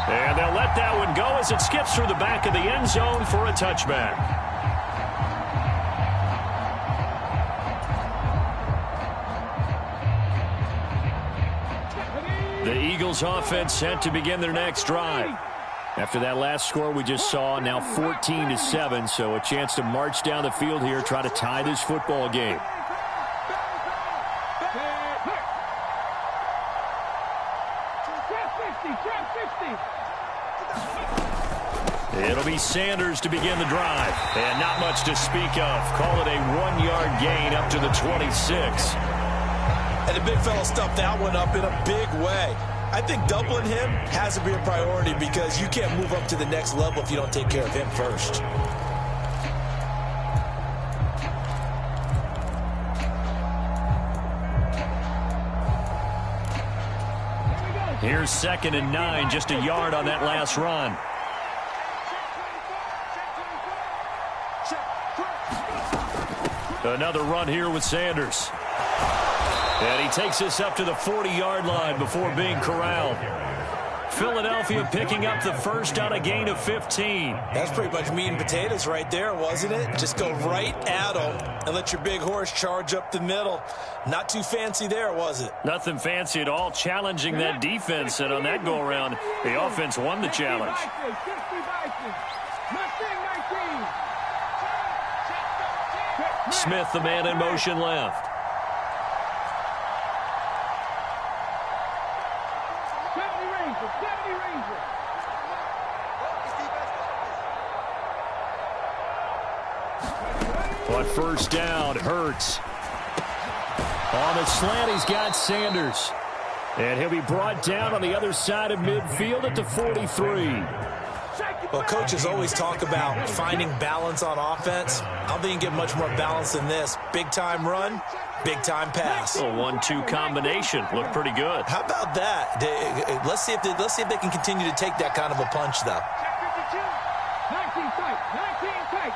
And they'll let that one go as it skips through the back of the end zone for a touchback. The Eagles offense set to begin their next drive. After that last score we just saw, now 14-7, so a chance to march down the field here, try to tie this football game. It'll be Sanders to begin the drive. And not much to speak of. Call it a 1-yard gain up to the 26. And the big fella stuffed that one up in a big way. I think doubling him has to be a priority because you can't move up to the next level if you don't take care of him first. Here's 2nd and 9, just a yard on that last run. Another run here with Sanders. And he takes this up to the 40-yard line before being corralled. Philadelphia picking up the first on a gain of 15. That's pretty much meat and potatoes right there, wasn't it? Just go right at them and let your big horse charge up the middle. Not too fancy there, was it? Nothing fancy at all, challenging that defense. And on that go-around, the offense won the challenge. Smith, the man in motion left. On first down, Hurts. On the slant, he's got Sanders. And he'll be brought down on the other side of midfield at the 43. Well, coaches always talk about finding balance on offense. I don't think you can get much more balance than this. Big-time run, big-time pass. A 1-2 combination. Looked pretty good. How about that? Let's see if they can continue to take that kind of a punch, though. 19 tight. 19 tight.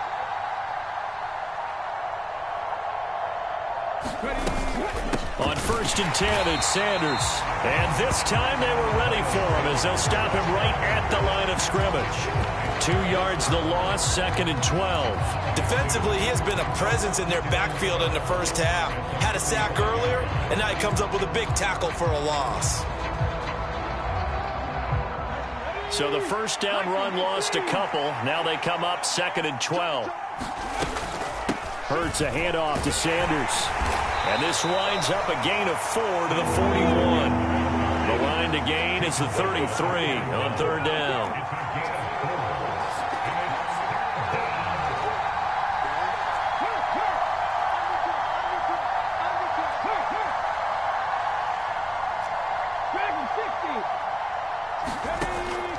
On 1st and 10, it's Sanders. And this time they were ready for him as they'll stop him right at the line of scrimmage. 2 yards the loss, 2nd and 12. Defensively, he has been a presence in their backfield in the first half. Had a sack earlier, and now he comes up with a big tackle for a loss. So the first down run lost a couple. Now they come up 2nd and 12. Hurts a handoff to Sanders. And this winds up a gain of 4 to the 41. The line to gain is the 33 on 3rd down.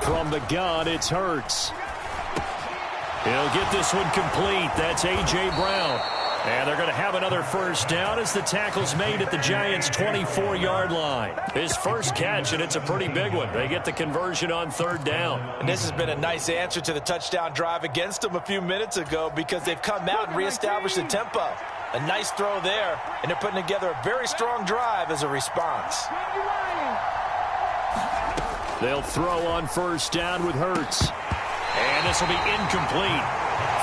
From the gun, it's Hurts. He'll get this one complete. That's A.J. Brown. And they're going to have another first down as the tackle's made at the Giants' 24-yard line. His first catch, and it's a pretty big one. They get the conversion on 3rd down. And this has been a nice answer to the touchdown drive against them a few minutes ago because they've come out and reestablished the tempo. A nice throw there, and they're putting together a very strong drive as a response. They'll throw on first down with Hurts. And this will be incomplete.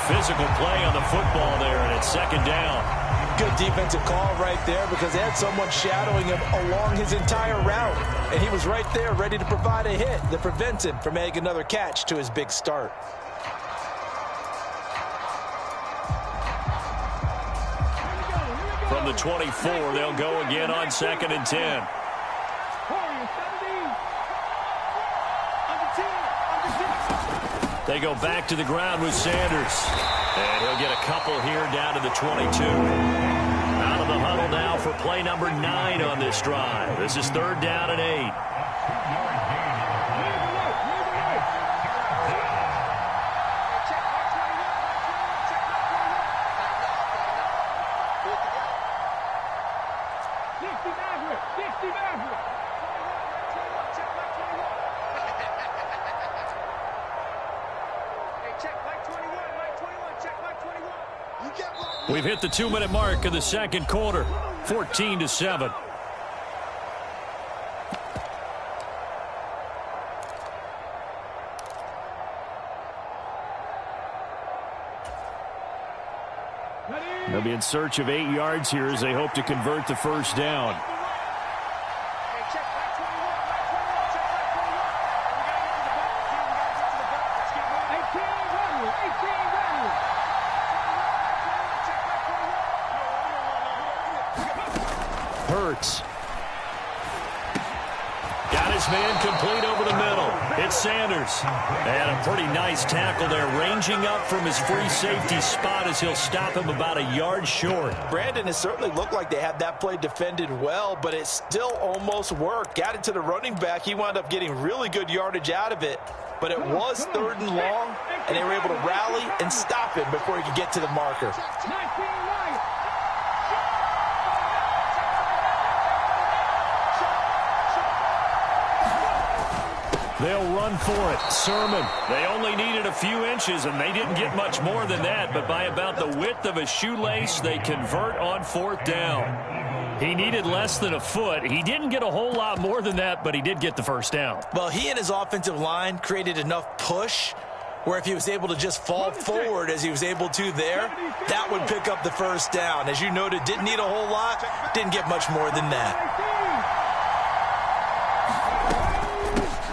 Physical play on the football there, and it's 2nd down. Good defensive call right there because they had someone shadowing him along his entire route. And he was right there ready to provide a hit that prevents him from making another catch to his big start. From the 24, they'll go again on 2nd and 10. They go back to the ground with Sanders. And he'll get a couple here down to the 22. Out of the huddle now for play number 9 on this drive. This is 3rd down and 8. We've hit the 2-minute mark of the 2nd quarter, 14-7. They'll be in search of 8 yards here as they hope to convert the first down. Hurts. Got his man complete over the middle. It's Sanders. And a pretty nice tackle there, ranging up from his free safety spot as he'll stop him about a yard short. Brandon, it certainly looked like they had that play defended well, but it still almost worked. Got it to the running back. He wound up getting really good yardage out of it. But it was 3rd and long, and they were able to rally and stop him before he could get to the marker. They'll run for it. Sermon. They only needed a few inches, and they didn't get much more than that. But by about the width of a shoelace, they convert on 4th down. He needed less than a foot. He didn't get a whole lot more than that, but he did get the first down. Well, he and his offensive line created enough push where if he was able to just fall forward as he was able to there, that would pick up the first down. As you noted, didn't need a whole lot, didn't get much more than that.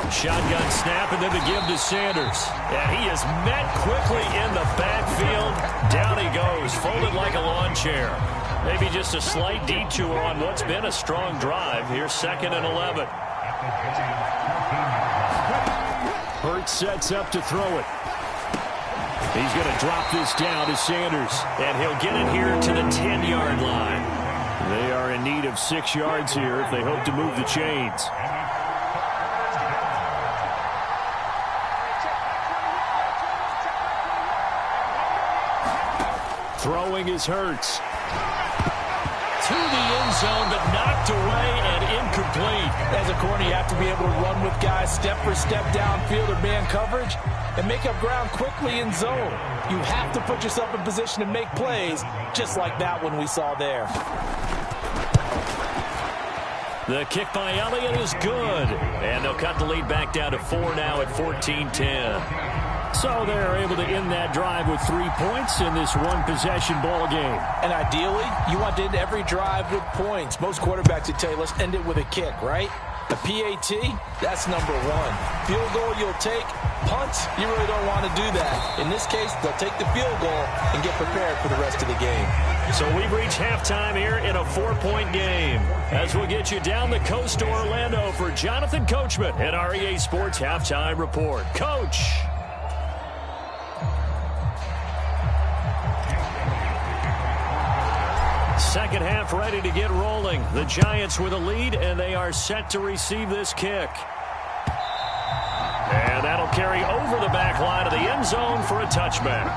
Shotgun snap, and then the give to Sanders. And he is met quickly in the backfield. Down he goes, folded like a lawn chair. Maybe just a slight detour on what's been a strong drive. Here's 2nd and 11. Hurts sets up to throw it. He's going to drop this down to Sanders. And he'll get it here to the 10-yard line. They are in need of 6 yards here if they hope to move the chains. Throwing is Hurts. To the end zone, but knocked away and incomplete. As a corner, you have to be able to run with guys step for step downfield or man coverage and make up ground quickly in zone. You have to put yourself in position to make plays, just like that one we saw there. The kick by Elliott is good. And they'll cut the lead back down to 4 now at 14-10. So they're able to end that drive with 3 points in this one-possession ball game. And ideally, you want to end every drive with points. Most quarterbacks would tell you, let's end it with a kick, right? A PAT, that's number 1. Field goal you'll take. Punts, you really don't want to do that. In this case, they'll take the field goal and get prepared for the rest of the game. So we've reached halftime here in a 4-point game. As we'll get you down the coast to Orlando for Jonathan Coachman at our EA Sports Halftime Report. Coach. Second half ready to get rolling. The Giants with a lead, and they are set to receive this kick. And that'll carry over the back line of the end zone for a touchback.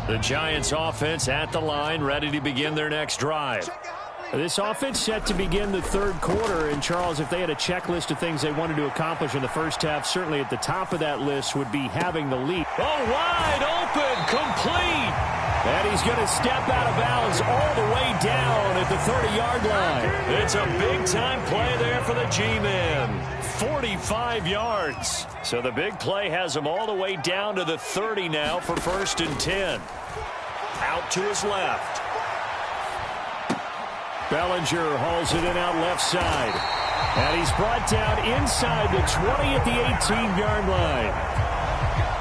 The Giants offense at the line, ready to begin their next drive. This offense set to begin the 3rd quarter. And, Charles, if they had a checklist of things they wanted to accomplish in the first half, certainly at the top of that list would be having the lead. Oh, wide open, complete. And he's going to step out of bounds all the way down at the 30-yard line. It's a big-time play there for the G-men. 45 yards. So the big play has him all the way down to the 30 now for 1st and 10. Out to his left. Bellinger hauls it in out left side. And he's brought down inside the 20 at the 18-yard line.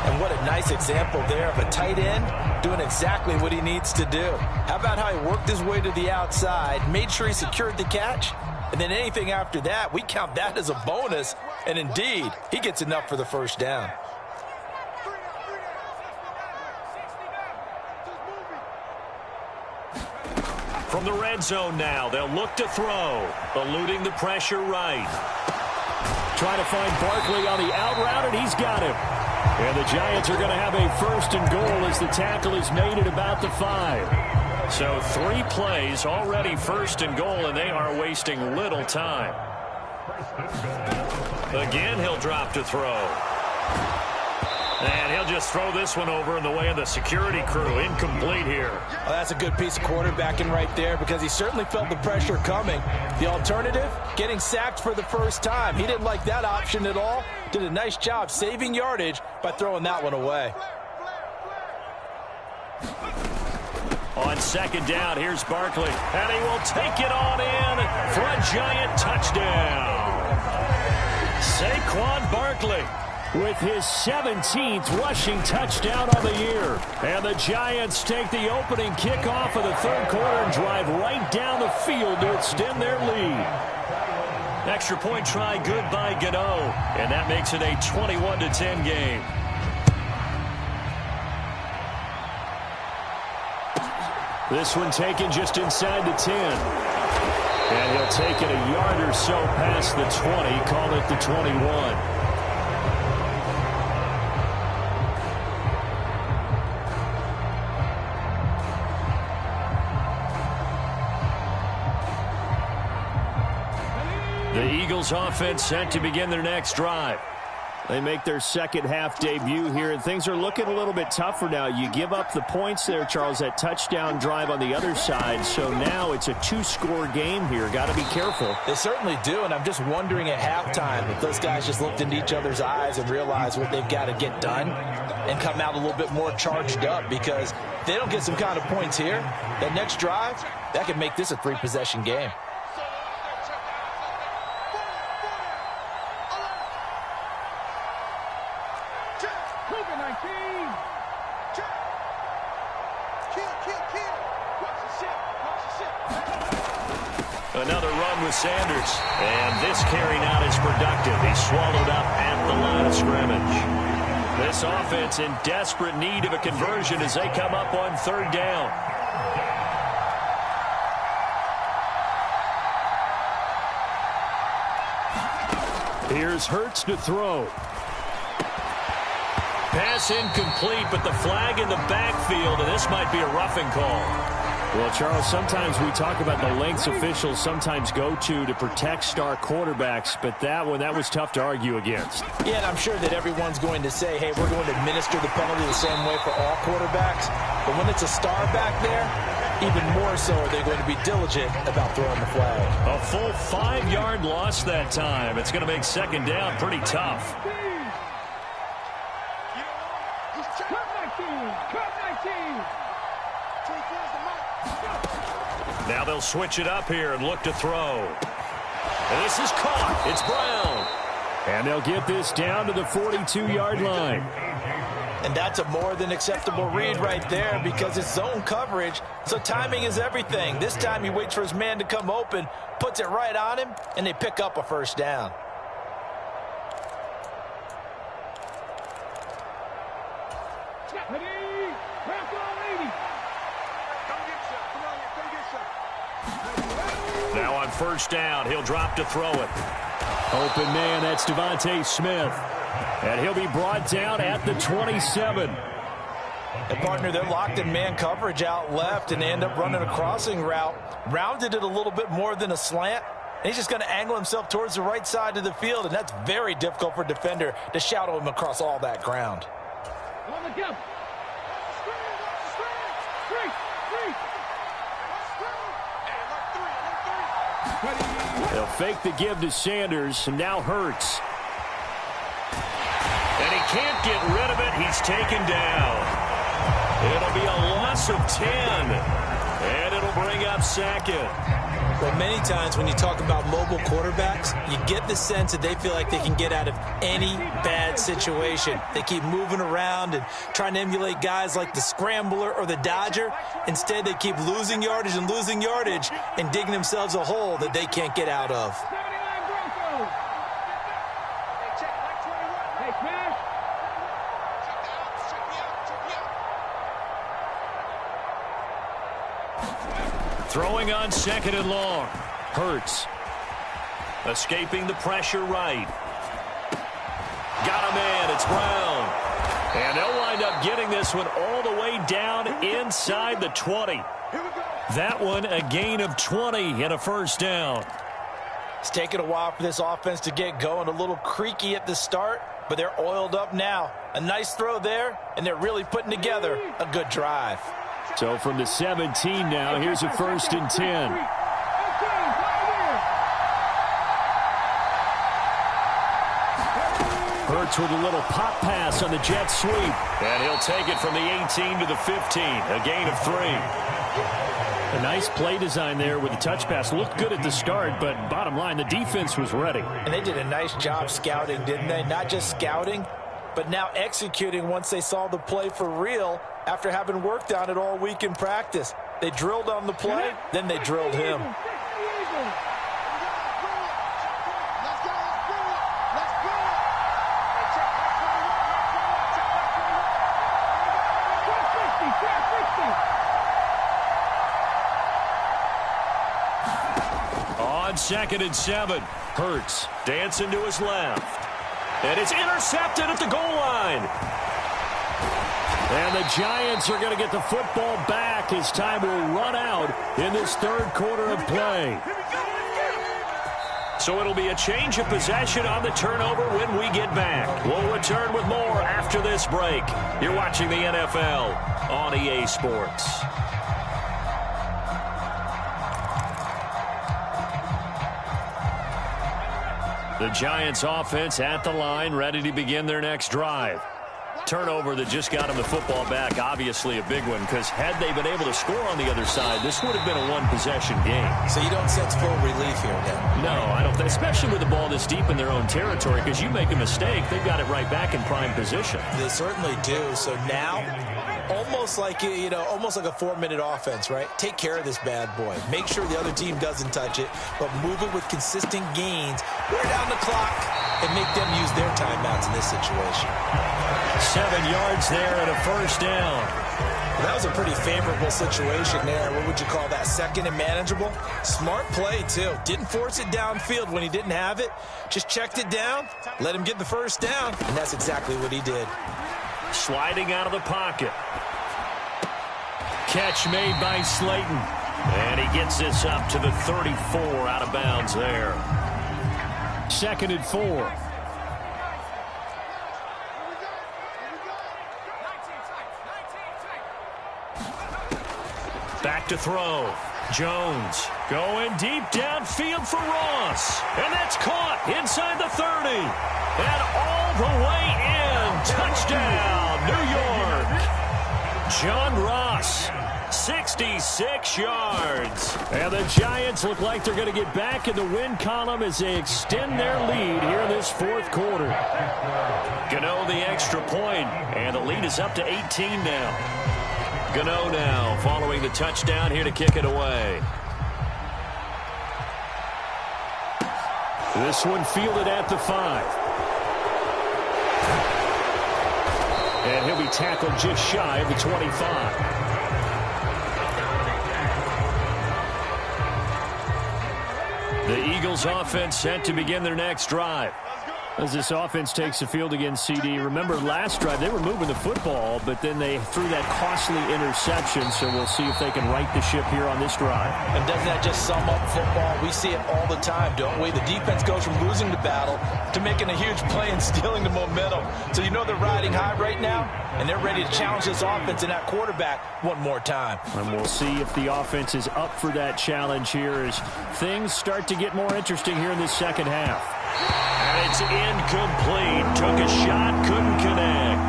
And what a nice example there of a tight end doing exactly what he needs to do. How about how he worked his way to the outside, made sure he secured the catch, and then anything after that, we count that as a bonus. And indeed, he gets enough for the first down. From the red zone now, they'll look to throw, eluding the pressure right. Trying to find Barkley on the out route, and he's got him. And the Giants are going to have a 1st and goal as the tackle is made at about the 5. So 3 plays already 1st and goal, and they are wasting little time. Again, he'll drop to throw. And he'll just throw this one over in the way of the security crew. Incomplete here. Well, that's a good piece of quarterbacking right there because he certainly felt the pressure coming. The alternative, getting sacked for the first time. He didn't like that option at all. Did a nice job saving yardage by throwing that one away. On second down, here's Barkley. And he will take it on in for a Giant touchdown. Saquon Barkley with his 17th rushing touchdown on the year. And the Giants take the opening kickoff of the third quarter and drive right down the field to extend their lead. Extra point try good by Gano. And that makes it a 21-10 game. This one taken just inside the 10. And he'll take it a yard or so past the 20, call it the 21. The Eagles offense set to begin their next drive. They make their second half debut here, and things are looking a little bit tougher now. You give up the points there, Charles, that touchdown drive on the other side. So now it's a two-score game here. Got to be careful. They certainly do, and I'm just wondering at halftime if those guys just looked into each other's eyes and realized what they've got to get done and come out a little bit more charged up, because if they don't get some kind of points here, that next drive, that could make this a three-possession game. Another run with Sanders. And this carry not as productive. He's swallowed up at the line of scrimmage. This offense in desperate need of a conversion as they come up on third down. Here's Hurts to throw. Pass incomplete, but the flag in the backfield, and this might be a roughing call. Well, Charles, sometimes we talk about the lengths officials sometimes go to protect star quarterbacks, but that was tough to argue against. Yeah, and I'm sure that everyone's going to say, hey, we're going to administer the penalty the same way for all quarterbacks. But when it's a star back there, even more so are they going to be diligent about throwing the flag. A full 5-yard loss that time. It's going to make second down pretty tough. Now they'll switch it up here and look to throw. And this is caught. It's Brown. And they'll get this down to the 42-yard line. And that's a more than acceptable read right there because it's zone coverage, so timing is everything. This time he waits for his man to come open, puts it right on him, and they pick up a first down. Now on first down, he'll drop to throw it. Open man, that's Devontae Smith. And he'll be brought down at the 27. And partner, they're locked in man coverage out left, and they end up running a crossing route. Rounded it a little bit more than a slant. And he's just going to angle himself towards the right side of the field, and that's very difficult for a defender to shadow him across all that ground. On the jump. They'll fake the give to Sanders, and now Hurts. And he can't get rid of it. He's taken down. It'll be a loss of 10. And it'll bring up Sackett. Well, many times when you talk about mobile quarterbacks, you get the sense that they feel like they can get out of any bad situation. They keep moving around and trying to emulate guys like the Scrambler or the Dodger. Instead, they keep losing yardage and digging themselves a hole that they can't get out of. 79 Broncos. Hey, Smash. Throwing on second and long. Hurts. Escaping the pressure right. Got a man. It's Brown. And they'll wind up getting this one all the way down inside the 20. That one a gain of 20 and a first down. It's taken a while for this offense to get going. A little creaky at the start, but they're oiled up now. A nice throw there, and they're really putting together a good drive. So from the 17 now, here's a 1st and 10. Hurts with a little pop pass on the jet sweep. And he'll take it from the 18 to the 15. A gain of 3. A nice play design there with the touch pass. Looked good at the start, but bottom line, the defense was ready. And they did a nice job scouting, didn't they? Not just scouting, but now executing once they saw the play for real after having worked on it all week in practice. They drilled on the play, then they drilled him. On 2nd and 7, Hurts dancing to his left. And it's intercepted at the goal line. And the Giants are going to get the football back as time will run out in this 3rd quarter of play. So it'll be a change of possession on the turnover when we get back. We'll return with more after this break. You're watching the NFL on EA Sports. The Giants offense at the line, ready to begin their next drive. Turnover that just got them the football back, obviously a big one, because had they been able to score on the other side, this would have been a one-possession game. So you don't sense full relief here, then? No, I don't, especially with the ball this deep in their own territory, because you make a mistake, they've got it right back in prime position. They certainly do. So now, almost like a 4-minute offense, right? Take care of this bad boy. Make sure the other team doesn't touch it, but move it with consistent gains. Wear down the clock and make them use their timeouts in this situation. 7 yards there and a 1st down. Well, that was a pretty favorable situation there. What would you call that? 2nd and manageable? Smart play, too. Didn't force it downfield when he didn't have it. Just checked it down, let him get the 1st down, and that's exactly what he did. Sliding out of the pocket. Catch made by Slayton. And he gets this up to the 34 out of bounds there. 2nd and 4. Back to throw. Jones going deep downfield for Ross. And that's caught inside the 30. And all the way in. Touchdown, New York. John Ross, 66 yards. And the Giants look like they're going to get back in the win column as they extend their lead here in this 4th quarter. Gano the extra point, and the lead is up to 18 now. Gano now following the touchdown here to kick it away. This one fielded at the 5. And he'll be tackled just shy of the 25. The Eagles offense set to begin their next drive. As this offense takes the field against CD, remember last drive they were moving the football, but then they threw that costly interception, so we'll see if they can right the ship here on this drive. And doesn't that just sum up football? We see it all the time, don't we? The defense goes from losing the battle to making a huge play and stealing the momentum. So you know they're riding high right now, and they're ready to challenge this offense and that quarterback one more time. And we'll see if the offense is up for that challenge here as things start to get more interesting here in this 2nd half. And it's incomplete. Took a shot, couldn't connect.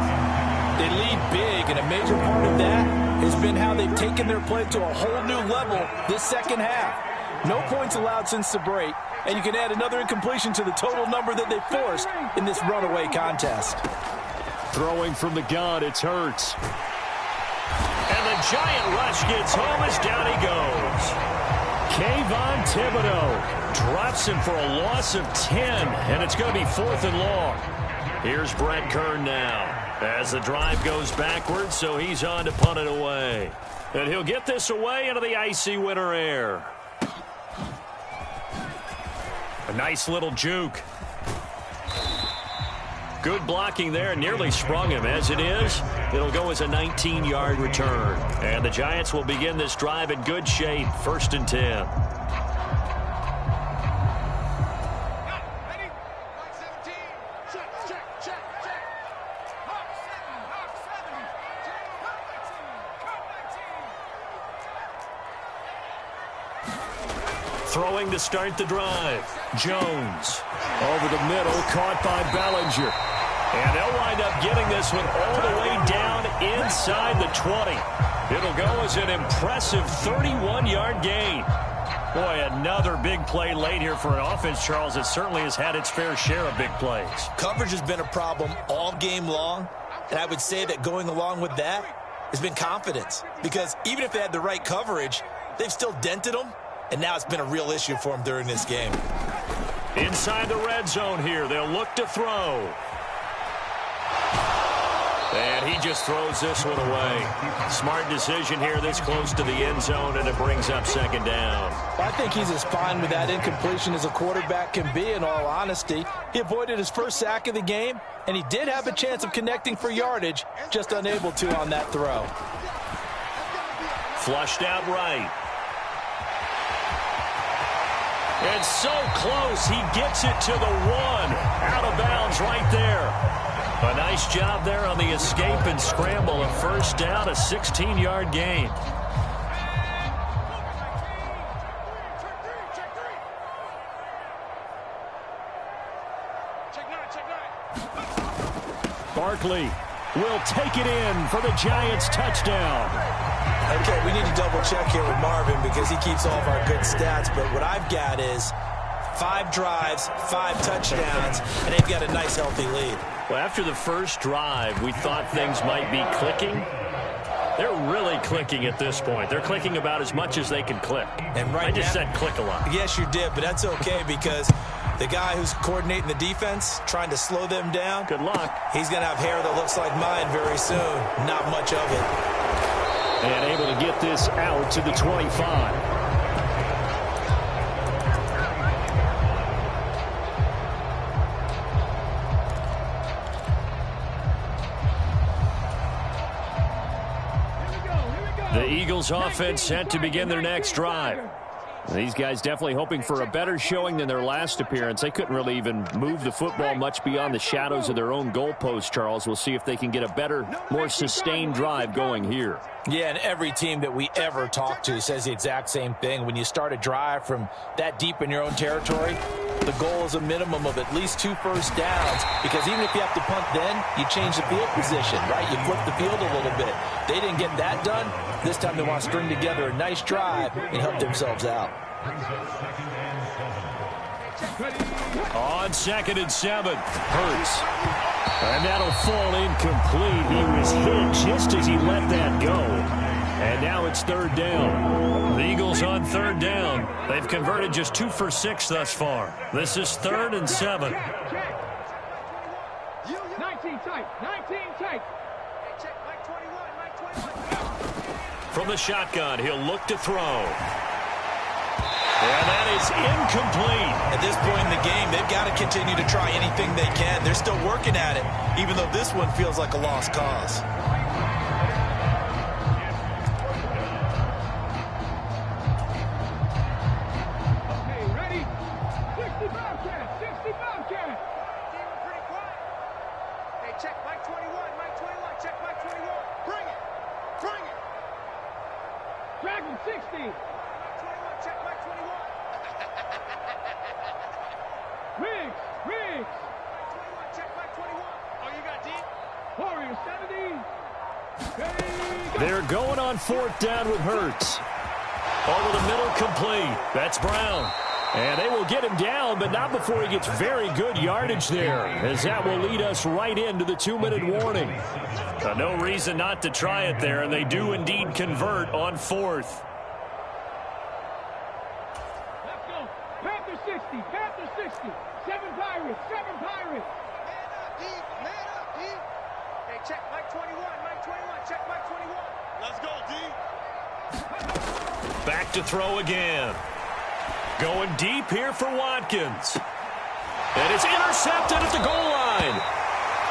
They lead big, and a major part of that has been how they've taken their play to a whole new level this 2nd half. No points allowed since the break, and you can add another incompletion to the total number that they forced in this runaway contest. Throwing from the gun, it's Hurts. And the giant rush gets home as down he goes. Kayvon Thibodeaux drops him for a loss of 10, and it's going to be 4th and long. Here's Brett Kern now as the drive goes backwards, so he's on to punt it away. And he'll get this away into the icy winter air. A nice little juke. Good blocking there, nearly sprung him. As it is, it'll go as a 19-yard return. And the Giants will begin this drive in good shape, 1st and 10. Throwing to start the drive. Jones over the middle, caught by Bellinger. And they'll wind up getting this one all the way down inside the 20. It'll go as an impressive 31-yard gain. Boy, another big play late here for an offense, Charles, that certainly has had its fair share of big plays. Coverage has been a problem all game long, and I would say that going along with that has been confidence. Because even if they had the right coverage, they've still dented them, and now it's been a real issue for them during this game. Inside the red zone here, they'll look to throw. And he just throws this one away. Smart decision here this close to the end zone, and it brings up second down. I think he's as fine with that incompletion as a quarterback can be, in all honesty. He avoided his first sack of the game, and he did have a chance of connecting for yardage, just unable to on that throw. Flushed out right. And so close, he gets it to the 1. Out of bounds right there. A nice job there on the escape and scramble. A first down, a 16-yard gain. Barkley will take it in for the Giants touchdown. Okay, we need to double check here with Marvin because he keeps all of our good stats, but what I've got is 5 drives, 5 touchdowns, and they've got a nice healthy lead. Well, after the first drive, we thought things might be clicking. They're really clicking at this point. They're clicking about as much as they can click. And right I just now, said click a lot. Yes, you did, but that's okay because the guy who's coordinating the defense, trying to slow them down, good luck. He's going to have hair that looks like mine very soon. Not much of it. And able to get this out to the 25. The Eagles offense set to begin their next drive. These guys definitely hoping for a better showing than their last appearance. They couldn't really even move the football much beyond the shadows of their own goalpost, Charles. We'll see if they can get a better, more sustained drive going here. Yeah, and every team that we ever talk to says the exact same thing. When you start a drive from that deep in your own territory, the goal is a minimum of at least 2 first downs, because even if you have to punt then, you change the field position, right? You flip the field a little bit. They didn't get that done. This time they want to string together a nice drive and help themselves out. On 2nd and 7, Hurts. And that'll fall incomplete. He was hit just as he let that go. And now it's 3rd down. The Eagles on 3rd down. They've converted just 2 for 6 thus far. This is 3rd and 7. 19 tight. 19 tight. From the shotgun, he'll look to throw. And that is incomplete. At this point in the game, they've got to continue to try anything they can. They're still working at it, even though this one feels like a lost cause. Okay, ready? 60 Bobcat. 60 Bobcat. Pretty quiet. Hey, check Mike 21. Mike 21. Check Mike 21. Bring it. Bring it. Dragon 60. Check Mike 21. Riggs. Riggs. 21. Check Mike 21. Oh, you got deep? Warrior 70. Ready, go. They're going on 4th down with Hurts. Over the middle, complete. That's Brown. And they will get him down, but not before he gets very good yardage there, as that will lead us right into the 2-minute warning. No reason not to try it there, and they do indeed convert on 4th. Let's go. Panther 60. Panther 60. 7 Pirates. 7 Pirates. Man up, deep. Man up, deep. Hey, check Mike 21. Mike 21. Check Mike 21. Let's go, deep. Back to throw again. Going deep here for Watkins. And it's intercepted at the goal line.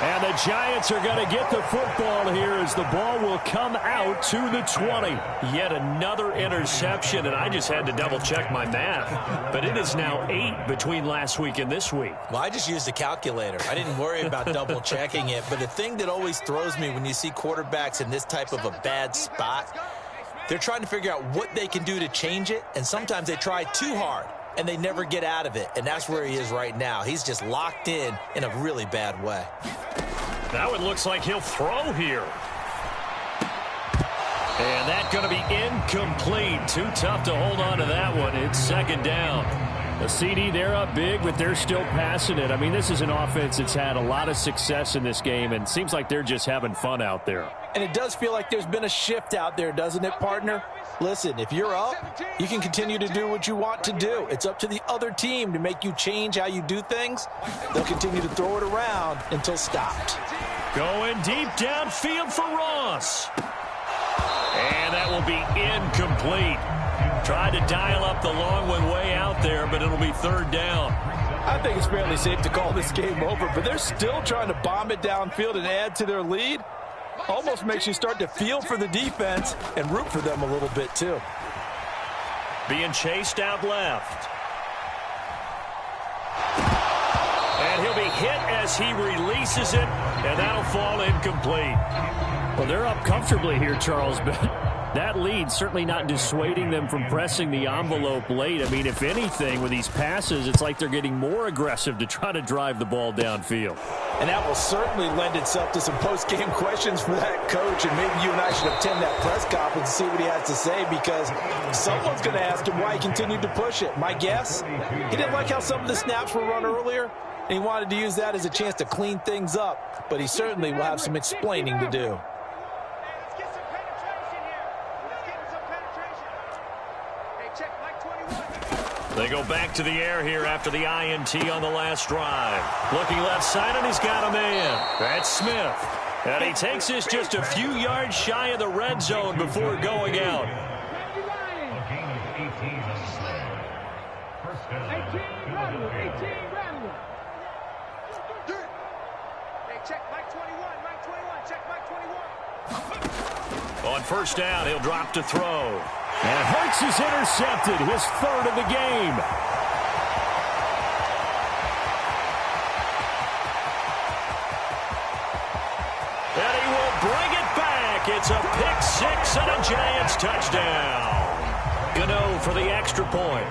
And the Giants are going to get the football here as the ball will come out to the 20. Yet another interception, and I just had to double-check my math. But it is now 8 between last week and this week. Well, I just used a calculator. I didn't worry about double-checking it. But the thing that always throws me when you see quarterbacks in this type of a bad spot They're trying to figure out what they can do to change it, and sometimes they try too hard, and they never get out of it, and that's where he is right now. He's just locked in a really bad way. Now it looks like he'll throw here. And that's going to be incomplete. Too tough to hold on to that one. It's second down. The CD, they're up big, but they're still passing it. I mean, this is an offense that's had a lot of success in this game, and it seems like they're just having fun out there. And it does feel like there's been a shift out there, doesn't it, partner? Listen, if you're up, you can continue to do what you want to do. It's up to the other team to make you change how you do things. They'll continue to throw it around until stopped. Going deep downfield for Ross. And that will be incomplete. Tried to dial up the long one way out there, but it'll be third down. I think it's fairly safe to call this game over, but they're still trying to bomb it downfield and add to their lead. Almost makes you start to feel for the defense and root for them a little bit, too. Being chased out left. And he'll be hit as he releases it, and that'll fall incomplete. Well, they're up comfortably here, Charles, but that lead certainly not dissuading them from pressing the envelope late. I mean, if anything, with these passes, it's like they're getting more aggressive to try to drive the ball downfield. And that will certainly lend itself to some post-game questions for that coach, and maybe you and I should attend that press conference and see what he has to say, because someone's going to ask him why he continued to push it. My guess, he didn't like how some of the snaps were run earlier, and he wanted to use that as a chance to clean things up, but he certainly will have some explaining to do. They go back to the air here after the INT on the last drive. Looking left side, and he's got a man. That's Smith. And he takes this just a few yards shy of the red zone before going out. 18 Rattler. Hey, check Mike 21, Mike 21, check Mike 21. On first down, he'll drop to throw. And Hurts is intercepted, his third of the game. And he will bring it back. It's a pick six and a Giants touchdown. Gano for the extra point.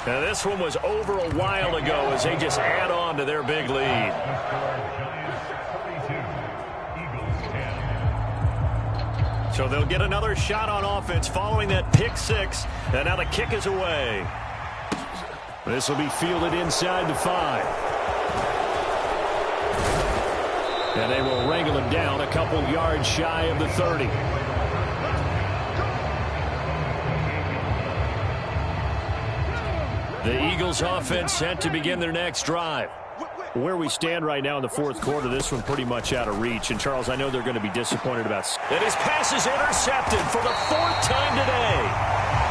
Now this one was over a while ago as they just add on to their big lead. So they'll get another shot on offense following that pick six. And now the kick is away. This will be fielded inside the 5. And they will wrangle him down a couple yards shy of the 30. The Eagles offense set to begin their next drive. Where we stand right now in the fourth quarter, this one pretty much out of reach. And, Charles, I know they're going to be disappointed about And his pass is intercepted for the 4th time today.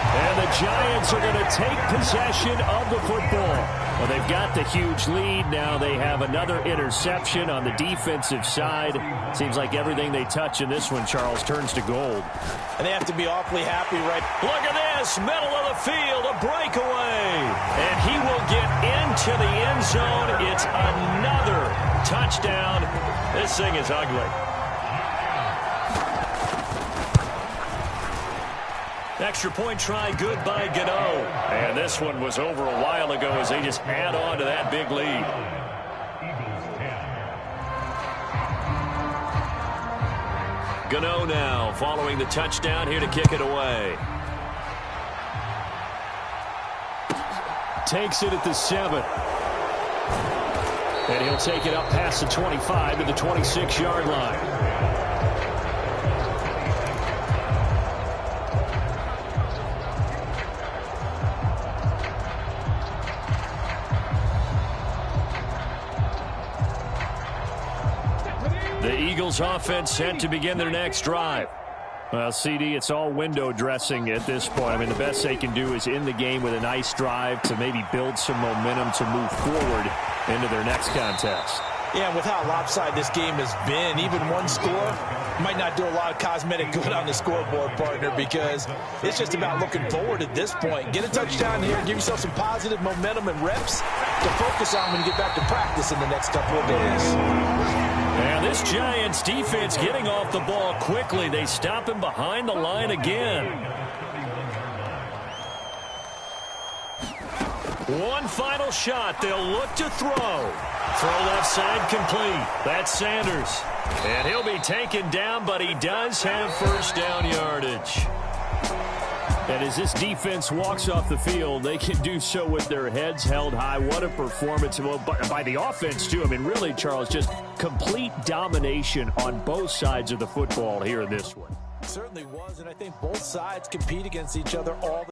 And the Giants are going to take possession of the football. Well, they've got the huge lead. Now they have another interception on the defensive side. Seems like everything they touch in this one, Charles, turns to gold. And they have to be awfully happy, right? Look at this, middle of the field, a breakaway. And he will get into the end zone. It's another touchdown. This thing is ugly. Extra point try, good by Gano. And this one was over a while ago as they just add on to that big lead. Gano now following the touchdown here to kick it away. Takes it at the 7. And he'll take it up past the 25 to the 26-yard line. The Eagles offense set to begin their next drive. Well, CD, it's all window dressing at this point. I mean, the best they can do is in the game with a nice drive to maybe build some momentum to move forward into their next contest. Yeah, with how lopsided this game has been, even one score might not do a lot of cosmetic good on the scoreboard, partner, because it's just about looking forward at this point. Get a touchdown here, give yourself some positive momentum and reps to focus on when you get back to practice in the next couple of days. And This Giants defense getting off the ball quickly. They stop him behind the line again. One final shot. They'll look to throw. Throw left side complete. That's Sanders. And he'll be taken down, but he does have first down yardage. And as this defense walks off the field, they can do so with their heads held high. What a performance by the offense, too. I mean, really, Charles, just complete domination on both sides of the football here in this one. Certainly was, and I think both sides compete against each other all the